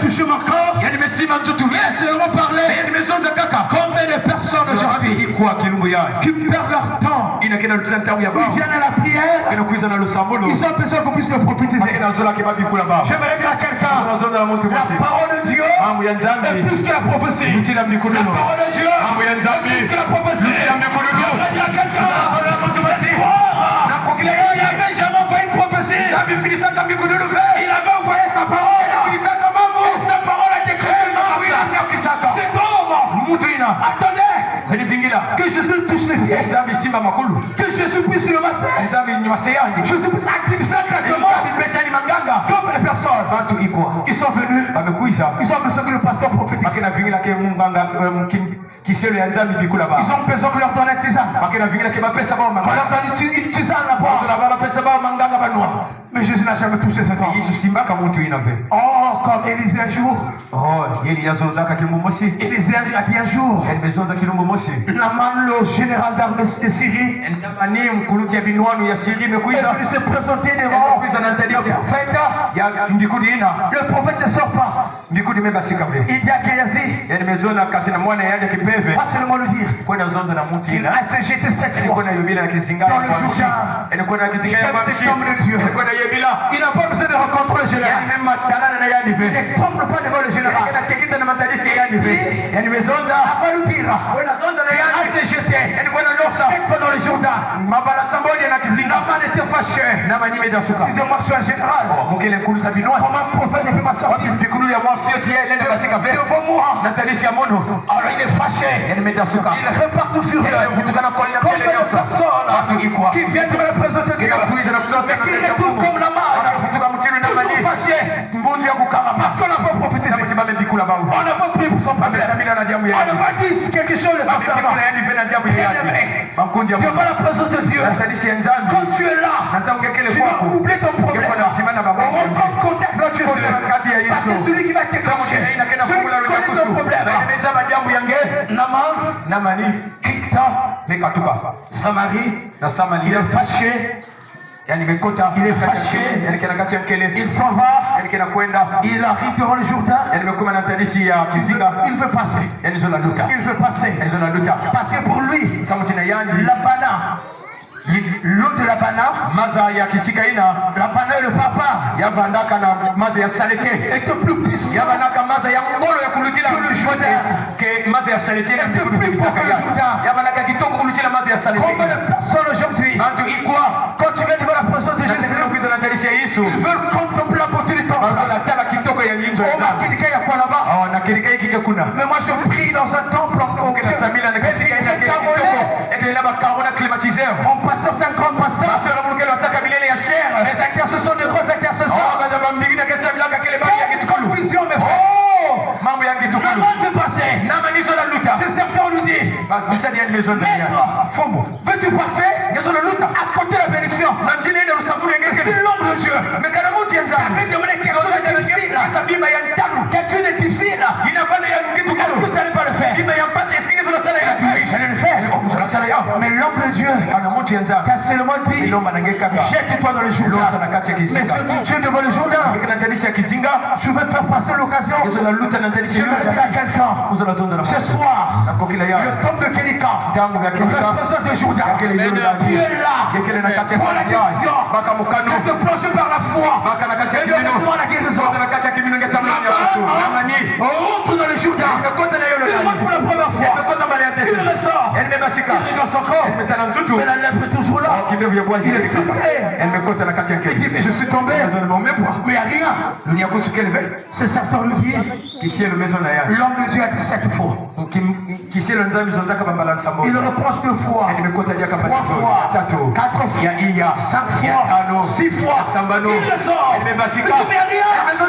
touché mon corps. Et seulement parler. Combien de personnes aujourd'hui qui perdent leur temps, ils viennent à la prière, ils ont besoin qu'on puisse le prophétiser. J'aimerais dire à quelqu'un, la parole de Dieu est plus que la prophétie. La parole de Dieu est plus que la prophétie. J'aimerais dire à quelqu'un, il n'avait jamais envoyé une prophétie. Il avait envoyé sa parole. Et sa parole a été créée. C'est comme. Attendez. Que Jésus touche les pieds. Que Jésus puisse le masser. Jésus puisse activer ça exactement. Comme les personnes. Ils sont venus. Ils ont besoin que le pasteur prophétise. Ils ont besoin que leur donne une tisane. Qu'on leur donne une tisane là-bas. Mais Jésus n'a jamais touché cet homme. Oh, comme Élisée un jour. Élisée a dit un jour. Naman, le général d'armée de Syrie, est venu se présenter devant le prophète. Le prophète ne sort pas. Il dit à Géasi, pas seulement le dire, qu'il a se jeté 7 fois dans le Jourdain. J'aime cet homme de Dieu. Il n'a pas besoin de rencontrer le général. Il ne tremble pas devant le général. Il va nous dire, il s'est jeté 7 fois dans le Jourdain. Naman était fâché. Excusez-moi, je suis un général. Comment un prophète ne peut pas sortir devant moi? Alors il est fâché. Il repart tout furieux. Combien de personnes qui viennent de me présenter Dieu et qui retournent comme la main, toujours fâchés parce qu'on n'a pas prophétisé. On n'a pas prié pour son problème. On n'a pas dit quelque chose de concernant. Dieu va la présence de Dieu. Quand tu es là, tu dois oublier ton problème. Rentre en contact avec Jésus. Parce que celui qui va t'exaucer, celui qui connaît ton problème, Naman quitte Samarie. Il est fâché. Il est fâché. Il s'en va. Il arrive devant le Jourdain. Il veut passer. Il veut passer. Parce que pour lui, la banane, l'eau de la banane, la banane et le papa était plus puissant que le Jourdain. Était plus fort que le Jourdain. Combien de personnes aujourd'hui, quand tu viens devant la présence de Jésus, ils veulent contempler la beauté du temple. Mais moi je prie dans un temple en on passe sur 50 pasteurs. Les intercessions de grosses intercessions. Confusion, mes frères. Naman veut passer. Ce serveur nous dit, veux-tu passer à côté de la bénédiction? C'est l'homme de Dieu. Avec quelque chose de difficile. Est-ce que tu n'allais pas le faire? J'allais le faire. Mais l'homme de Dieu t'a seulement dit, jette-toi dans le Jourdain. Mais Dieu devant le Jourdain, je vais te faire passer l'occasion. Je vais dire à quelqu'un, ce soir, le temple de Kénika représente le Jourdain. Tu es là pour la décision de te plonger par la foi et de recevoir la guérison. Rentre dans le Jourdain. Il pour la première fois. Il ressort. Il est dans son corps. Mais la lèvre est toujours là. Il est fermé. Il dit, mais je suis tombé. Mais il n'y a rien. Ce serviteur nous dit, l'homme de Dieu a dit 7 fois. Il le reproche 2 fois, 3 fois, 4 fois, 5 fois, 6 fois. Il ressort. Mais il n'y a rien. Je ne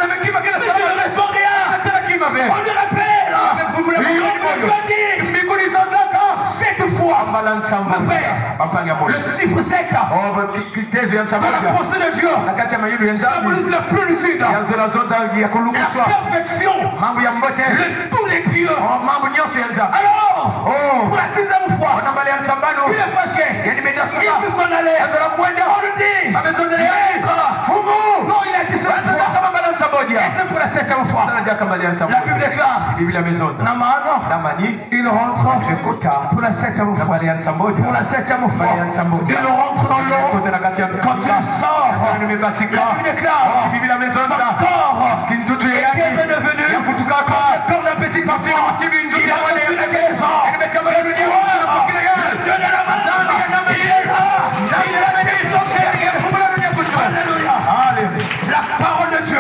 ressens rien. On le rappelle. Tu as dit 7 fois. Ma frère, le chiffre 7 dans la pensée de Dieu symbolise la plénitude, la perfection de tous les dieux. Alors, pour la 6e fois, il est fâché. Il veut s'en aller. On le dit. Non, il a dit 7 fois. Et c'est pour la 7e fois. La Bible déclare. Namano. Il rentre pour la 7e fois. Pour la 7e fois. Il rentre dans l'eau. Quand il sort, la Bible déclare son corps est redevenu le corps d'un petit enfant. Il a reçu la guérison. Ce soir, le Dieu de la maison, il est là. Il est Alléluia. La parole de Dieu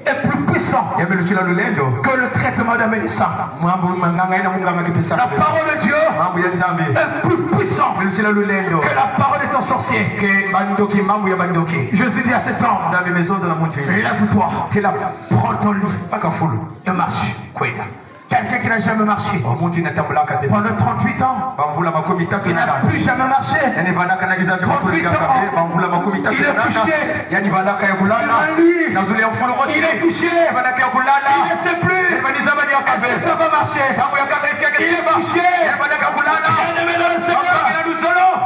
est plus puissante que le traitement d'un médecin. La parole de Dieu est plus puissante que la parole de ton sorcier. Jésus dit à cet homme, lève-toi, prends ton lit et marche. Quelqu'un qui n'a jamais marché pendant 38 ans, il n'a plus jamais marché. 38 ans, il est couché sur un lit. Il est couché, il ne sait plus est-ce que ça va marcher. Il est couché, il est dans le Seigneur,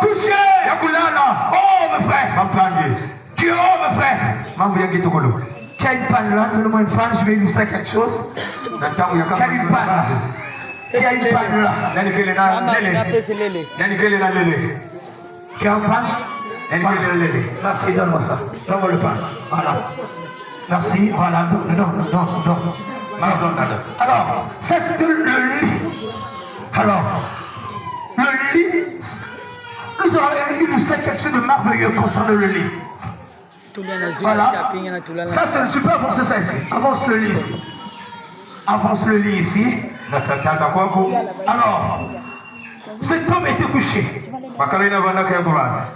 couché. Oh mes frères, Dieu, oh mes frères, qui a une panne là, donne-moi une panne, je vais illustrer quelque chose. Qui a une panne là. Qui a une panne là. Qui a une panne. Merci, donne-moi ça. Donne-moi le pain. Voilà. Merci, voilà. Non. Alors, ça c'est le lit. Alors, le lit, nous avons illustré quelque chose de merveilleux concernant le lit. Voilà. Ça, tu peux avancer ça ici. Avance le lit ici. Avance le lit ici. Alors, cet homme était couché.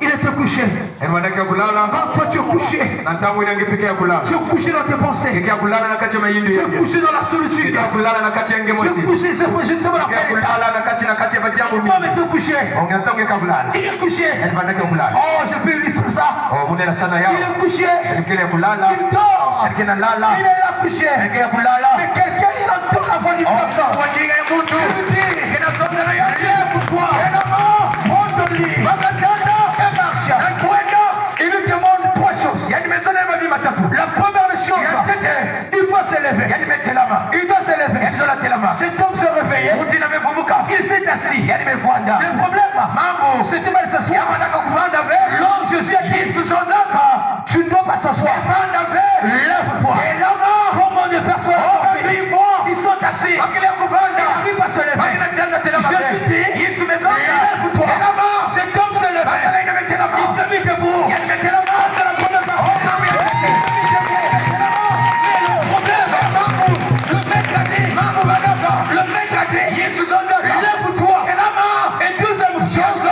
Il était couché. Quand toi tu es couché, tu es couché dans tes pensées. Tu es couché dans la solitude. Tu es couché, je ne sais pas dans quel état. Cet homme était couché. Il est couché. Oh, je peux illustrer ça. Il est couché. Il dort. Il est là couché. Mais quelqu'un, il entend la voix du passant. Il lui dit, lève-toi. Prends ton lit. Et marche. Il lui demande 3 choses. La première des choses, il doit se lever. Il doit se lever. Cet homme se réveillait. Il s'est assis. Le problème, c'était mal s'asseoir. L'homme Jésus a dit, tu ne dois pas s'asseoir. Lève-toi. Et là-bas, comment de personnes ils sont assis. Ils n'arrivent pas à se lever. Jésus dit, lève-toi. Cet homme se lève. Il se mit debout. Ça c'est la première parole. Le maître a dit, lève-toi. Et deuxième chose,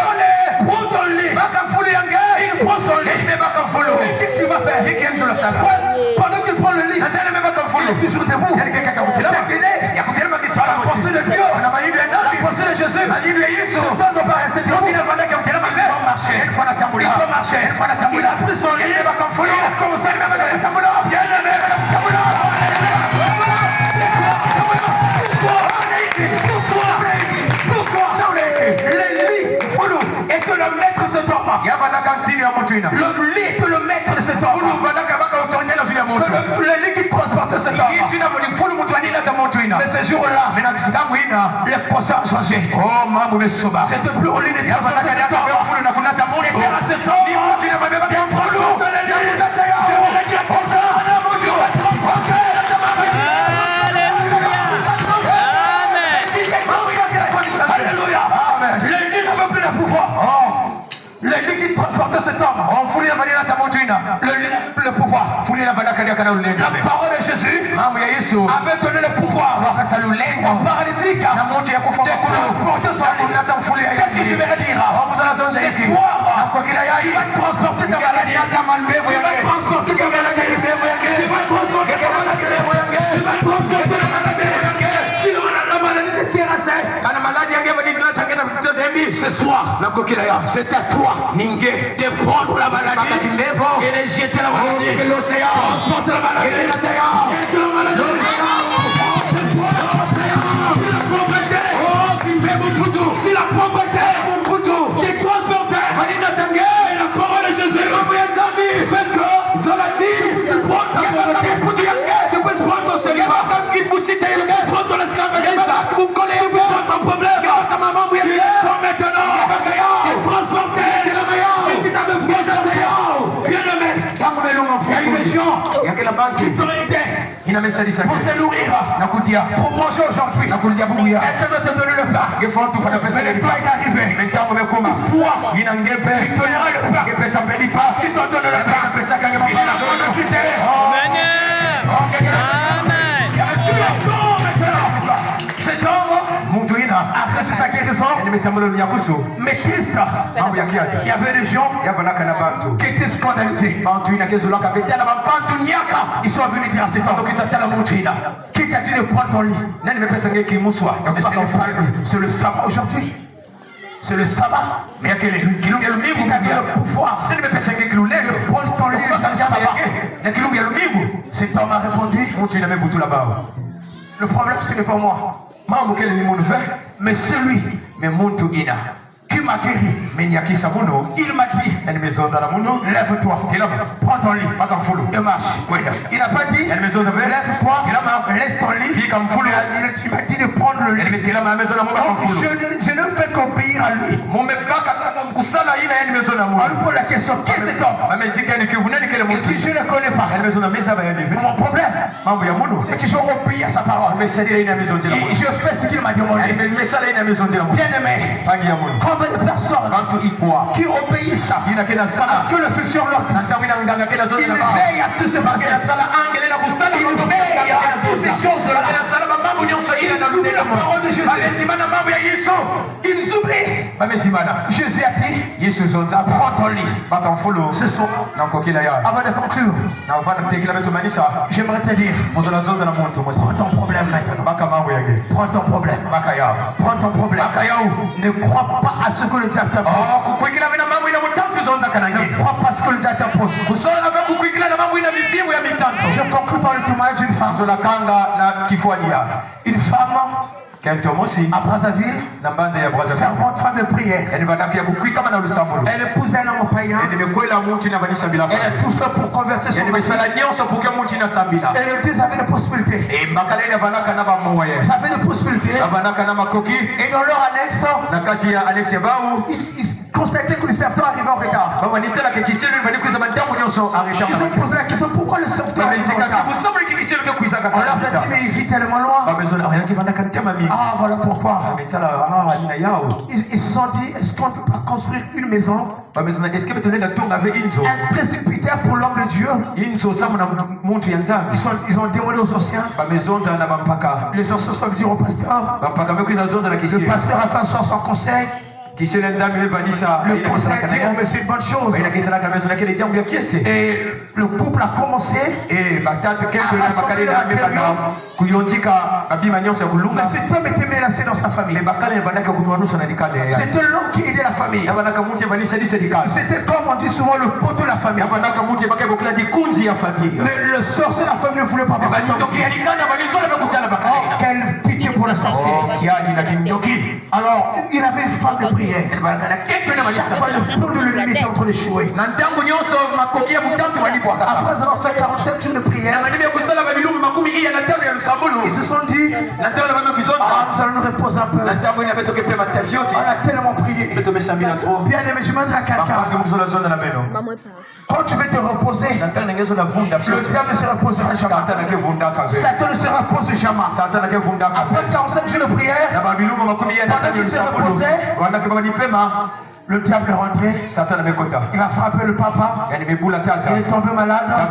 prends ton lit. Il prend son lit. Mais qu'est-ce qu'il va faire? Pendant qu'il prend le lit, il est toujours debout. La pensée de Dieu, la pensée de Jésus, ce homme ne doit pas rester debout. Il va marcher. Il a pris son lit. Il a commencé à pourquoi le lit est le maître de cet homme. Le lit est le maître de cet homme. Le lit qui transporte cet homme. Mais ce jour-là, les postes ont changé. C'était plus au lit de cet homme. C'était à cet homme. Alléluia. Le lit n'avait plus de pouvoir. Le lit qui transportait cet homme. Le pouvoir. La parole de Jésus avait donné le pouvoir au paralytique de transporter son lit. Qu'est-ce que je vais dire? Ce soir, tu vas transporter ta maladie. Tu vas transporter ta maladie. Tu vas transporter ta maladie. Tu vas transporter ta maladie. Si la maladie est terrassée, ce soir, c'est à toi de prendre la maladie et de jeter la maladie. Transporter la maladie. Jeter la maladie. Si la pauvreté, te transporter, et la parole de Jésus, fait que tu puisses prendre ta pauvreté. pour se nourrir, pour manger aujourd'hui. Quelqu'un doit te donner le pain. Mais le pain est arrivé. Toi, tu donneras le pain. Parce qu'il te donne le pain. Cet homme, après sa guérison, métiste, il y avait des gens qui étaient scandalisés. Ils sont venus dire à cet homme, qui t'a dit de prendre ton lit? C'est le sabbat aujourd'hui. C'est le sabbat. Mais il y a le pouvoir de prendre ton lit le sabbat. Cet homme a répondu, le problème ce n'est pas moi, mais celui qui m'a guéri. Il m'a dit, lève-toi, prends ton lit et marche. Il n'a pas dit, lève-toi, laisse ton lit. Il m'a dit de prendre le lit. Je ne fais qu'obéir à lui. On lui pose la question, qui est cet homme? Et qui je ne connais pas. Mon problème, c'est que je obéis à sa parole. Et je fais ce qu'il m'a demandé. Bien aimé, combien de personnes qui obéissent à ce que le futur leur dit? Il veille à tout ce passé. Il veille à toutes ces choses-là. Ils oublient la parole de Jésus. Ils oublient. Jésus a dit, prends ton lit. Ce soir, avant de conclure, j'aimerais te dire, prends ton problème maintenant. Prends ton problème. Prends ton problème. Ne crois pas à ce que le diable t'impose. Ne crois pas à ce que le diable t'impose. Je conclue par le témoignage d'une femme. Une femme à Brazzaville, fervente femme de prière. Elle épouse un homme païen. Elle a tout fait pour convertir son mari. Et le Dieu avait des possibilités. Ils avaient des possibilités. Et dans leur annexe, ils constataient que le serviteur arrivait en retard. Ils ont posé la question, pourquoi le serviteur arrive en retard? On leur a dit, mais il vit tellement loin. Ah, voilà pourquoi. Ils se sont dit, est-ce qu'on ne peut pas construire une maison? Un précipitaire pour l'homme de Dieu. Ils ont demandé aux anciens. Les anciens sont venus au pasteur. Le pasteur a fait son conseil. Le conseil dit, oh, mais c'est une bonne chose. Et le couple a commencé à mais cet homme était menacé dans sa famille. C'était l'homme qui aidait la famille. C'était comme on dit souvent le pot de la famille. Le sorcier de la famille ne voulait pas voir cet homme. Oh, quelle pitié pour le sorcier. Alors, il avait une femme de prière. Chaque fois, le plan de l'ennemi était entre les chouets. Après avoir fait 47 jours de prière, ils se sont dit, nous allons nous reposer un peu. On a tellement prié. Bien aimé, je m'adresse à quelqu'un. Quand tu veux te reposer, le diable ne se reposera jamais. Satan ne se repose jamais. Après 47 jours de prière, pendant qu'il se reposait, le diable est rentré. Il a frappé le papa. Il est tombé malade.